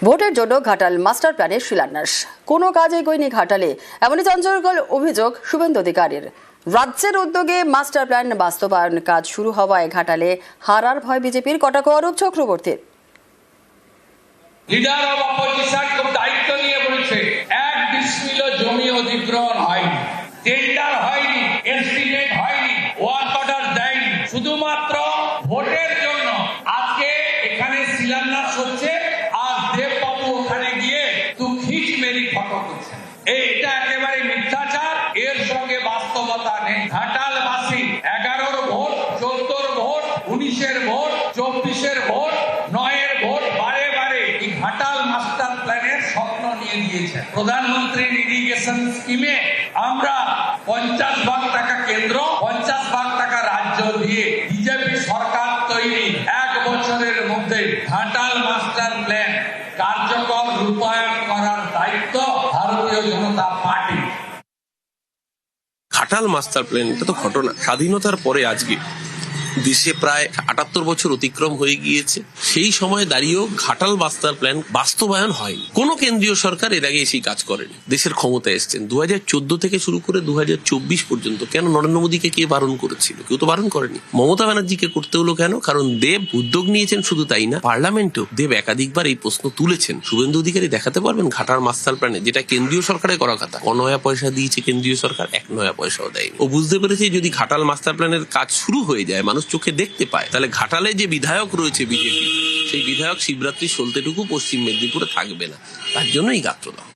ভোটের জন্য ঘাটাল মাস্টার প্ল্যানের শিলান্যাস। কোনো কাজ এগোয়নি ঘাটালে, এমনই চাঞ্চল্যকর অভিযোগ শুভেন্দু অধিকারীর। রাজ্যের উদ্যোগে মাস্টার প্ল্যান বাস্তবায়ন কাজ শুরু হওয়ায় ঘাটালে হারার ভয় বিজেপির, কটাক্ষ অরূপ চক্রবর্তীর। লিডার অব অপোজিশন খুব দায়িত্ব নিয়ে বলছে 1 ডিসমিলও জমি অধিগ্রহণ হয়নি, টেন্ডার হয়নি, এস্টিমেট হয়নি, ওয়ার্ক অর্ডার দেয়নি, শুধুমাত্র ভোটের জন্য আজকে এখানে শিলান্যাস হচ্ছে আর দেববাবু ওখানে গিয়ে খিচ মেরি ফটো করছে। এটা একেবারে মিথ্যাচার, এর সঙ্গে বাস্তবতা নেই। ঘাটালবাসী 11-র ভোট, 14-র ভোট, 19-এর ভোট, 24-এর ভোট, 9-এর ভোট বারে বারে এই ঘাটাল মাস্টার প্ল্যানের স্বপ্ন নিয়ে দিয়েছে। প্রধানমন্ত্রীর ইরিগেশন স্কিমে আমরা 50 ভাগ টাকা কেন্দ্র, 50 ভাগ টাকা রাজ্য দিয়ে বিজেপি সরকার তৈরি 1 বছরের মধ্যে ঘাটাল মাস্টার প্ল্যান কার্যকর রূপায়ণ করার দায়িত্ব ভারতীয় জনতা পার্টি। ঘাটাল মাস্টার প্ল্যান, এটা তো ঘটনা। স্বাধীনতার পরে আজকে দেশে প্রায় 78 বছর অতিক্রম হয়ে গিয়েছে। সেই সময় দাঁড়িয়েও ঘাটাল মাস্টার প্ল্যান বাস্তবায়ন হয়নি। কোন কেন্দ্রীয় সরকার এর আগে সেই কাজ করেনি। দেশের ক্ষমতায় এসছেন 2014 থেকে শুরু করে 2024 পর্যন্ত। কেন নরেন্দ্র মোদীকে কে বারণ করেছিল? কেউ তো বারণ করেনি। মমতা ব্যানার্জিকে করতে হলো কেন? কারণ দেব উদ্যোগ নিয়েছেন, শুধু তাই না, পার্লামেন্টেও দেব একাধিকবার এই প্রশ্ন তুলেছেন। শুভেন্দু অধিকারী দেখাতে পারবেন ঘাটাল মাস্টার প্ল্যানে, যেটা কেন্দ্রীয় সরকারের করা কথা, 9 পয়সা দিয়েছে কেন্দ্রীয় সরকার, 1 পয়সাও দেয়নি। ও বুঝতে পেরেছে যদি ঘাটাল মাস্টার প্ল্যানের কাজ শুরু হয়ে যায়, মানুষ চোখে দেখতে পায়, তাহলে ঘাটালে যে বিধায়ক রয়েছে বিজেপি, সেই বিধায়ক শিবরাত্রি সলতেটুকু পশ্চিম মেদিনীপুরে থাকবে না। তার জন্যই গাত্রদাহ।